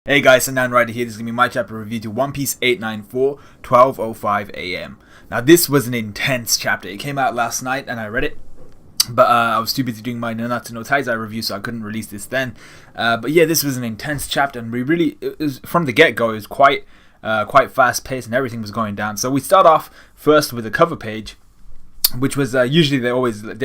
Hey guys, Sandan Rider here. This is going to be my chapter review to One Piece 894, 12:05 AM. Now this was an intense chapter. It came out last night and I read it, but I was too busy doing my Nanatsu no Taizai review, so I couldn't release this then. But yeah, this was an intense chapter, and it was, from the get-go, it was quite fast-paced and everything was going down. So we start off first with a cover page, which was usually they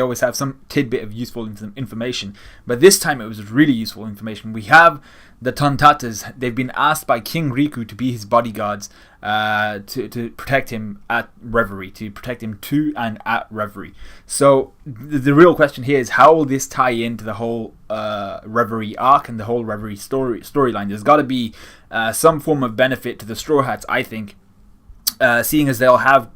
always have some tidbit of useful information, but this time it was really useful information. We have the Tontatas. They've been asked by King Riku to be his bodyguards to protect him at Reverie, to protect him to and at Reverie. So the real question here is, how will this tie into the whole Reverie arc and the whole Reverie storyline? There's got to be some form of benefit to the Straw Hats, I think, seeing as they'll have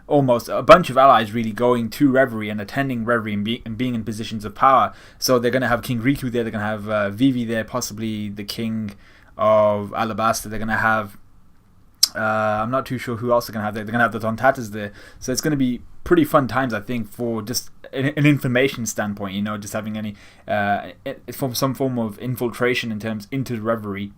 almost a bunch of allies really going to Reverie and attending Reverie and being in positions of power. So they're going to have King Riku there, they're going to have Vivi there, possibly the King of Alabasta. They're going to have, I'm not too sure who else they're going to have there. They're going to have the Tontatas there. So it's going to be pretty fun times, I think, for just an information standpoint, just having from some form of infiltration into Reverie,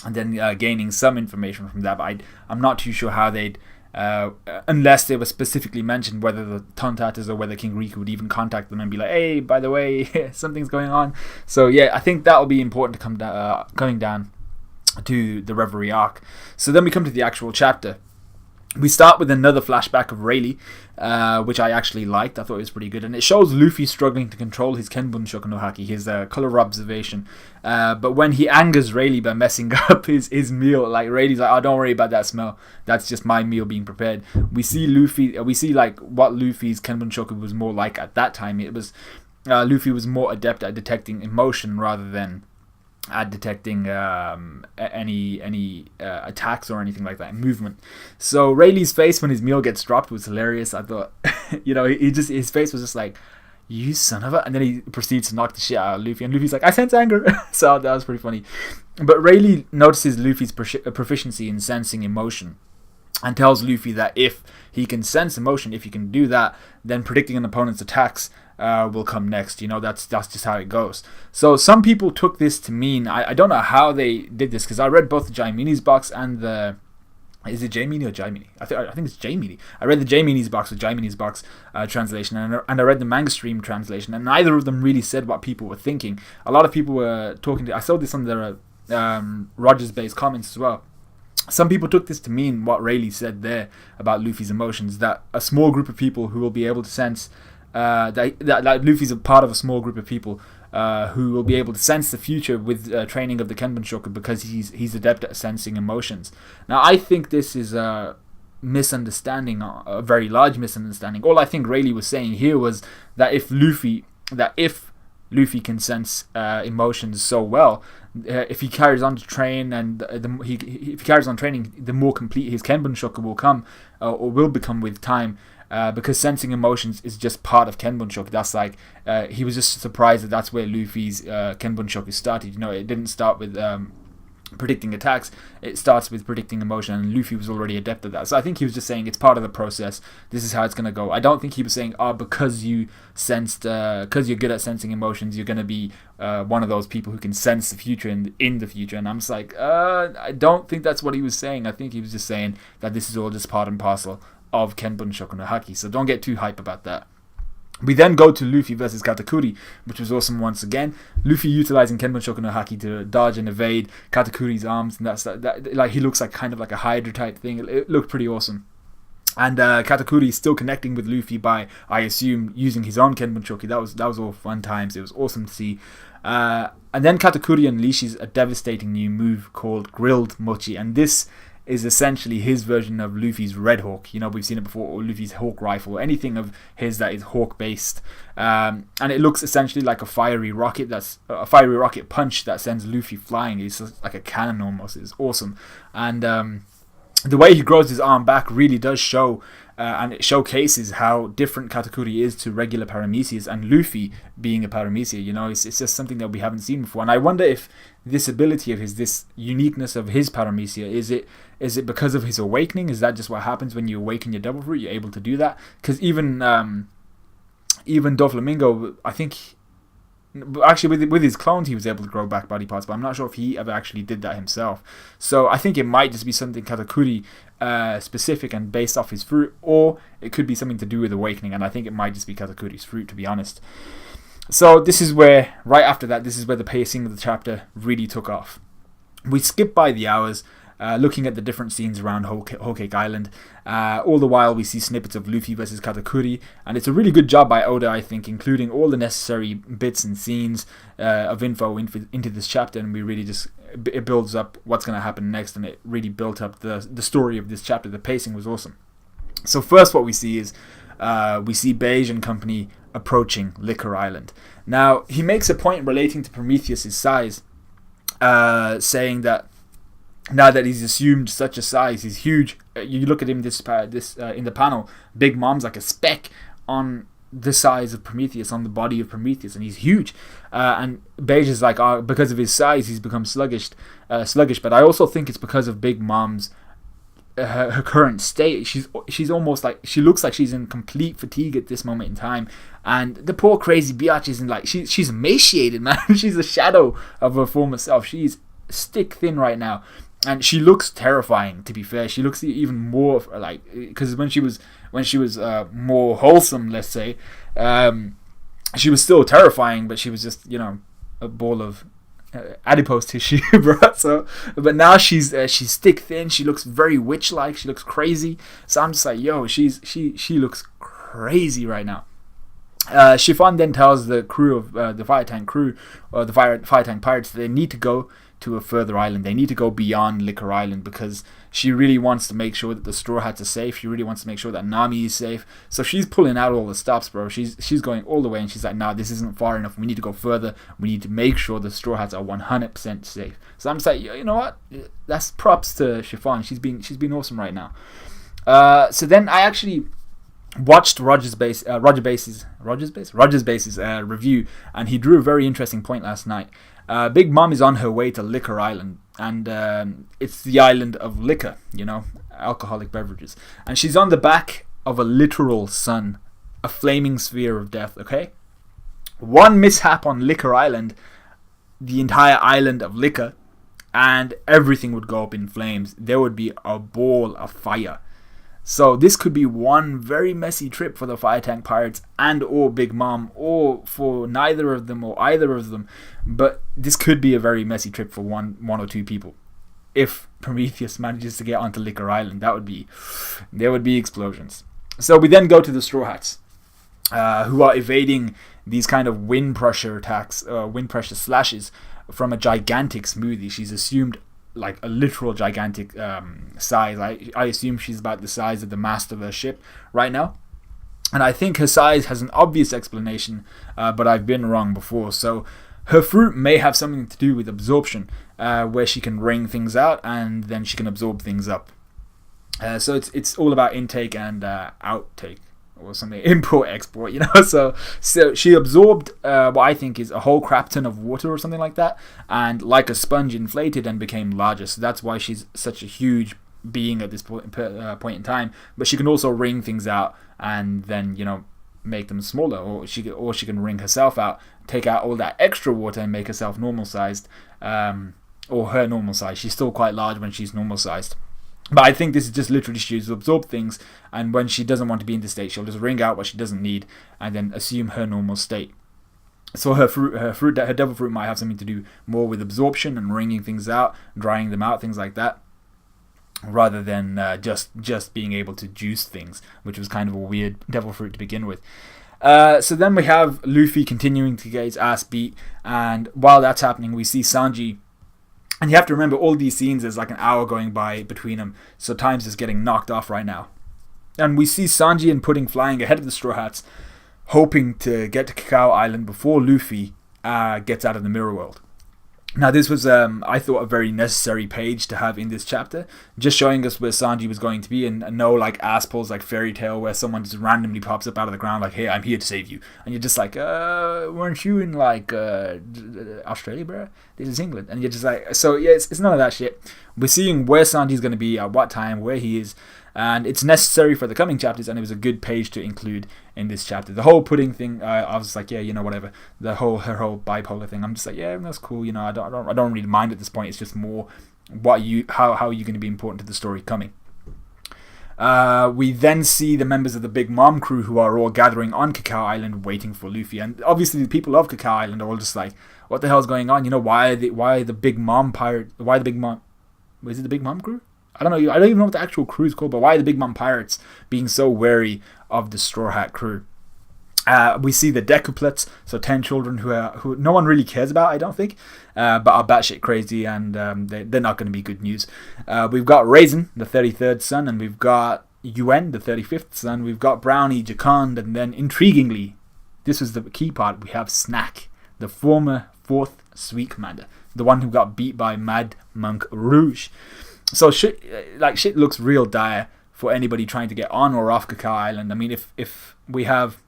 and then gaining some information from that. But I'm not too sure how they'd, unless they were specifically mentioned, whether the Tontatas or whether King Riku would even contact them and be like, hey, by the way, something's going on. So yeah, I think that will be important to coming down to the Reverie arc. So then we come to the actual chapter. We start with another flashback of Rayleigh, which I actually liked. I thought it was pretty good. And it shows Luffy struggling to control his Kenbun Shoku no Haki, his color observation. But when he angers Rayleigh by messing up his meal, like Rayleigh's like, oh, don't worry about that smell. That's just my meal being prepared. We see like what Luffy's Kenbun Shoku was more like at that time. It was Luffy was more adept at detecting emotion rather than at detecting any attacks or anything like that, movement. So Rayleigh's face when his meal gets dropped was hilarious. I thought, his face was just like, you son of a, and then he proceeds to knock the shit out of Luffy, and Luffy's like, I sense anger. So that was pretty funny. But Rayleigh notices Luffy's proficiency in sensing emotion, and tells Luffy that if he can sense emotion, if he can do that, then predicting an opponent's attacks will come next. That's just how it goes. So some people took this to mean, I don't know how they did this, because I read both the Jaiminis box and the, is it Jaimini or Jaimini? I think it's Jaimini. I read the Jaiminis box, the Jaiminis box translation, and I read the manga stream translation, and neither of them really said what people were thinking. A lot of people were I saw this on the Rogers-based comments as well. Some people took this to mean what Rayleigh said there about Luffy's emotions, that a small group of people who will be able to sense that Luffy's a part of a small group of people who will be able to sense the future with training of the Kenbun Shoku, because he's adept at sensing emotions. Now, I think this is a misunderstanding, a very large misunderstanding. All I think Rayleigh was saying here was that if Luffy can sense emotions so well, if he carries on to train and if he carries on training, the more complete his Kenbun Shoku will come or will become with time. Because sensing emotions is just part of Kenbun Shoku. That's like, he was just surprised that's where Luffy's Kenbun Shoku started. It didn't start with predicting attacks. It starts with predicting emotion, and Luffy was already adept at that. So I think he was just saying it's part of the process. This is how it's going to go. I don't think he was saying, because you sensed, because you're good at sensing emotions, you're going to be one of those people who can sense the future in the future. And I'm just like, I don't think that's what he was saying. I think he was just saying that this is all just part and parcel of Kenbun Shoku no Haki, so don't get too hype about that. We then go to Luffy versus Katakuri, which was awesome once again. Luffy utilizing Kenbun Shoku no Haki to dodge and evade Katakuri's arms, and that like he looks like kind of like a Hydra type thing. It looked pretty awesome. And Katakuri is still connecting with Luffy by, I assume, using his own Kenbun Shoku. That was all fun times. It was awesome to see. And then Katakuri unleashes a devastating new move called Grilled Mochi, and this is essentially his version of Luffy's Red Hawk. We've seen it before, or Luffy's Hawk Rifle, anything of his that is Hawk based. And it looks essentially like a fiery rocket punch that sends Luffy flying. It's just like a cannon almost. It's awesome. And the way he grows his arm back really does show, and it showcases how different Katakuri is to regular Paramecias, and Luffy being a Paramecia. It's just something that we haven't seen before. And I wonder if this ability of his, this uniqueness of his Paramecia, is it because of his awakening? Is that just what happens when you awaken your Devil Fruit? You're able to do that? Because even Doflamingo, I think Actually, with his clones, he was able to grow back body parts, but I'm not sure if he ever actually did that himself. So I think it might just be something Katakuri specific and based off his fruit, or it could be something to do with awakening, and I think it might just be Katakuri's fruit, to be honest. So this is where, right after that, this is where the pacing of the chapter really took off. We skip by the hours, looking at the different scenes around Whole Cake Island. All the while we see snippets of Luffy versus Katakuri, and it's a really good job by Oda, I think, including all the necessary bits and scenes of info into this chapter, and we really just, it builds up what's going to happen next, and it really built up the story of this chapter. The pacing was awesome. So first what we see is we see Beige and company approaching Liquor Island. Now he makes a point relating to Prometheus' size, saying that now that he's assumed such a size, he's huge. You look at him in the panel, Big Mom's like a speck on the size of Prometheus, on the body of Prometheus, and he's huge. And Beige is like, because of his size, he's become sluggish. But I also think it's because of Big Mom's her current state. She's almost like, she looks like she's in complete fatigue at this moment in time, and the poor crazy biatch is in like, she's emaciated, man. She's a shadow of her former self. She's stick thin right now, and she looks terrifying, to be fair. She looks even more like, because when she was more wholesome, let's say, she was still terrifying, but she was just, a ball of adipose tissue, bro. So, but now she's stick thin. She looks very witch like. She looks crazy. So I'm just like, yo, she looks crazy right now. Chiffon then tells the crew of the Fire Tank crew, or the Fire Tank pirates, that they need to go to a further island. They need to go beyond Liquor Island, because she really wants to make sure that the Straw Hats are safe. She really wants to make sure that Nami is safe. So she's pulling out all the stops, bro. She's going all the way, and she's like, nah, this isn't far enough. We need to go further. We need to make sure the Straw Hats are 100% safe. So I'm just like, you know what? That's props to Chiffon. She's been awesome right now. So then I actually watched Roger Base's review, and he drew a very interesting point last night. Big Mom is on her way to Liquor Island, and it's the island of liquor, alcoholic beverages, and she's on the back of a literal sun, a flaming sphere of death. Okay, one mishap on Liquor Island, the entire island of liquor, and everything would go up in flames. There would be a ball of fire. So this could be one very messy trip for the Fire Tank Pirates and or Big Mom, or for neither of them or either of them. But this could be a very messy trip for one or two people. If Prometheus manages to get onto Liquor Island, there would be explosions. So we then go to the Straw Hats, who are evading these kind of wind pressure attacks, wind pressure slashes from a gigantic smoothie. She's assumed like a literal gigantic size. I assume she's about the size of the mast of her ship right now, and I think her size has an obvious explanation, but I've been wrong before. So her fruit may have something to do with absorption, where she can wring things out and then she can absorb things up. So it's all about intake and outtake, or something, import export, so she absorbed what I think is a whole crap ton of water or something like that, and like a sponge inflated and became larger. So that's why she's such a huge being at this point in time. But she can also wring things out and then make them smaller, or she can wring herself out, take out all that extra water and make herself normal sized, or her normal size. She's still quite large when she's normal sized. But I think this is just literally she used to absorb things, and when she doesn't want to be in the state, she'll just wring out what she doesn't need and then assume her normal state. So her devil fruit might have something to do more with absorption and wringing things out, drying them out, things like that, rather than just being able to juice things, which was kind of a weird devil fruit to begin with. So then we have Luffy continuing to get his ass beat, and while that's happening, we see Sanji. And you have to remember, all these scenes, there's like an hour going by between them, so time's just getting knocked off right now. And we see Sanji and Pudding flying ahead of the Straw Hats, hoping to get to Cacao Island before Luffy gets out of the Mirror World. Now this was, I thought, a very necessary page to have in this chapter, just showing us where Sanji was going to be, and no like ass pulls like Fairy Tail where someone just randomly pops up out of the ground like, hey, I'm here to save you, and you're just like, weren't you in like Australia, bro? This is England. And you're just like, so yeah, it's none of that shit. We're seeing where Sanji's going to be, at what time, where he is, and it's necessary for the coming chapters, and it was a good page to include in this chapter. The whole pudding thing, I was like, yeah, whatever. Her whole bipolar thing, I'm just like, yeah, that's cool. I don't really mind at this point. It's just more how are you going to be important to the story coming. We then see the members of the Big Mom crew who are all gathering on Cacao Island waiting for Luffy, and obviously the people of Cacao Island are all just like, what the hell is going on? Why the Big Mom pirate? Why the Big Mom? Is it the Big Mom crew? I don't know. I don't even know what the actual crew is called, but why are the Big Mom pirates being so wary of the Straw Hat crew? We see the decuplets, so 10 children who no one really cares about, I don't think, but are batshit crazy, and they're not going to be good news. We've got Raisin, the 33rd son, and we've got Yuen, the 35th son. We've got Brownie, Jacond, and then, intriguingly, this was the key part, we have Snack, the former 4th Sweet Commander, the one who got beat by Mad Monk Rouge. So shit looks real dire for anybody trying to get on or off Cacao Island. I mean, if we have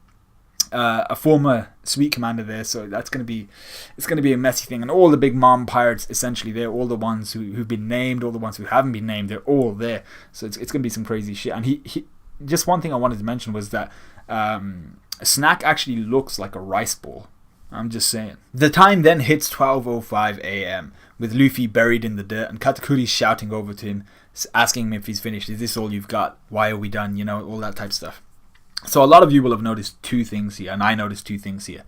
a former Sweet Commander there, so it's gonna be a messy thing, and all the Big Mom pirates, essentially, they're all the ones who've been named, all the ones who haven't been named, they're all there. So it's gonna be some crazy shit. And he just one thing I wanted to mention was that Snack actually looks like a rice ball. I'm just saying. The time then hits 12:05 a.m. with Luffy buried in the dirt and Katakuri shouting over to him, asking him if he's finished. Is this all you've got? Why are we done? All that type of stuff. So a lot of you will have noticed two things here, and I noticed two things here.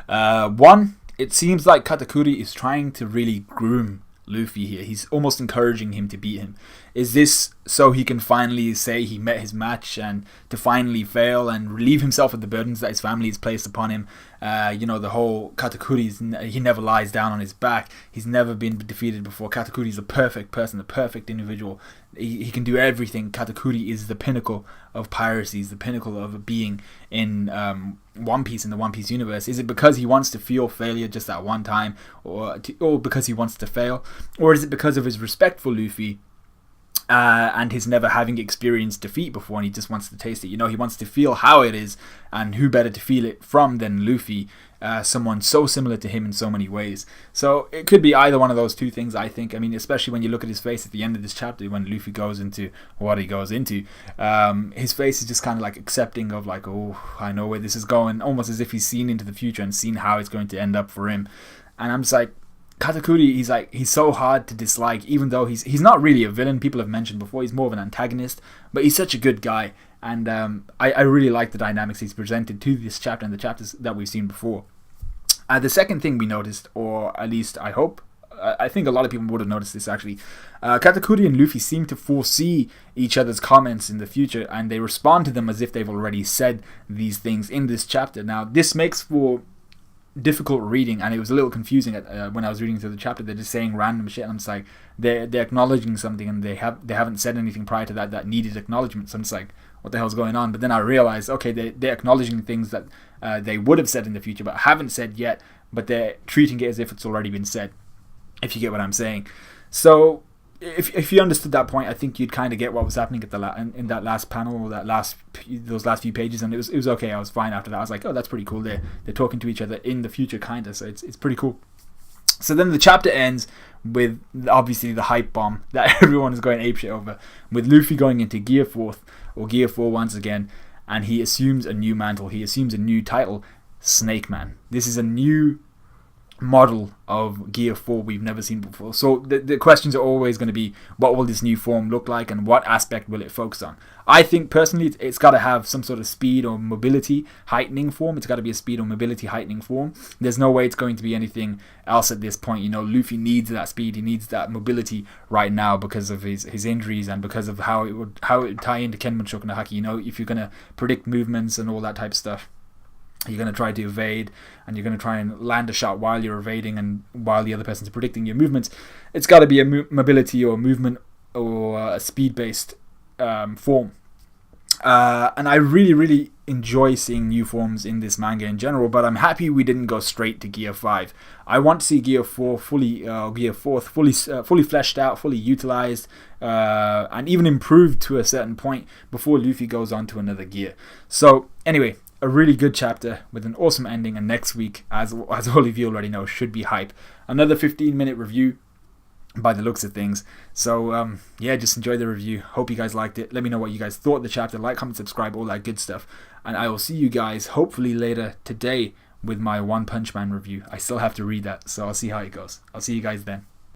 One, it seems like Katakuri is trying to really groom Luffy here. He's almost encouraging him to beat him. Is this so he can finally say he met his match and to finally fail and relieve himself of the burdens that his family has placed upon him? The whole Katakuri, he never lies down on his back. He's never been defeated before. Katakuri is the perfect person, the perfect individual. He can do everything. Katakuri is the pinnacle of piracy. He's the pinnacle of a being in One Piece, in the One Piece universe. Is it because he wants to feel failure just that one time, or because he wants to fail? Or is it because of his respect for Luffy and his never having experienced defeat before, and he just wants to taste it? He wants to feel how it is, and who better to feel it from than Luffy, someone so similar to him in so many ways. So it could be either one of those two things, I think. I mean, especially when you look at his face at the end of this chapter, when Luffy goes into what he goes into, his face is just kind of like accepting of like, oh, I know where this is going, almost as if he's seen into the future and seen how it's going to end up for him. And I'm just like, Katakuri, he's so hard to dislike, even though he's not really a villain. People have mentioned before, he's more of an antagonist, but he's such a good guy, and I really like the dynamics he's presented to this chapter and the chapters that we've seen before. The second thing we noticed, or at least I hope, I think a lot of people would have noticed this actually, Katakuri and Luffy seem to foresee each other's comments in the future, and they respond to them as if they've already said these things in this chapter. Now, this makes for difficult reading, and it was a little confusing when I was reading through the chapter. They're just saying random shit, and I'm just like, they're acknowledging something, and they haven't said anything prior to that needed acknowledgement. So I'm just like, what the hell's going on? But then I realized, okay, they're acknowledging things that they would have said in the future but haven't said yet, but they're treating it as if it's already been said, if you get what I'm saying. So if you understood that point, I think you'd kind of get what was happening at in that last panel, or those last few pages, and it was okay. I was fine after that. I was like, oh, that's pretty cool. They're talking to each other in the future, kind of. So it's pretty cool. So then the chapter ends with obviously the hype bomb that everyone is going apeshit over, with Luffy going into Gear 4 once again, and he assumes a new mantle. He assumes a new title, Snake Man. This is a new model of Gear 4 we've never seen before. So the questions are always going to be, what will this new form look like, and what aspect will it focus on? I think personally it's got to have some sort of speed or mobility heightening form. It's got to be a speed or mobility heightening form. There's no way it's going to be anything else at this point. Luffy needs that speed, he needs that mobility right now because of his injuries, and because of how it would tie into Kenmon no Haki. If you're going to predict movements and all that type of stuff, you're going to try to evade, and you're going to try and land a shot while you're evading and while the other person's predicting your movements. It's got to be a mobility or movement or a speed-based form. And I really, really enjoy seeing new forms in this manga in general, but I'm happy we didn't go straight to Gear 5. I want to see Gear 4 fully fleshed out, fully utilized, and even improved to a certain point before Luffy goes on to another gear. So anyway, a really good chapter with an awesome ending, and next week, as all of you already know, should be hype. Another 15-minute review by the looks of things. So yeah, just enjoy the review. Hope you guys liked it. Let me know what you guys thought of the chapter. Like, comment, subscribe, all that good stuff. And I will see you guys hopefully later today with my One Punch Man review. I still have to read that, so I'll see how it goes. I'll see you guys then.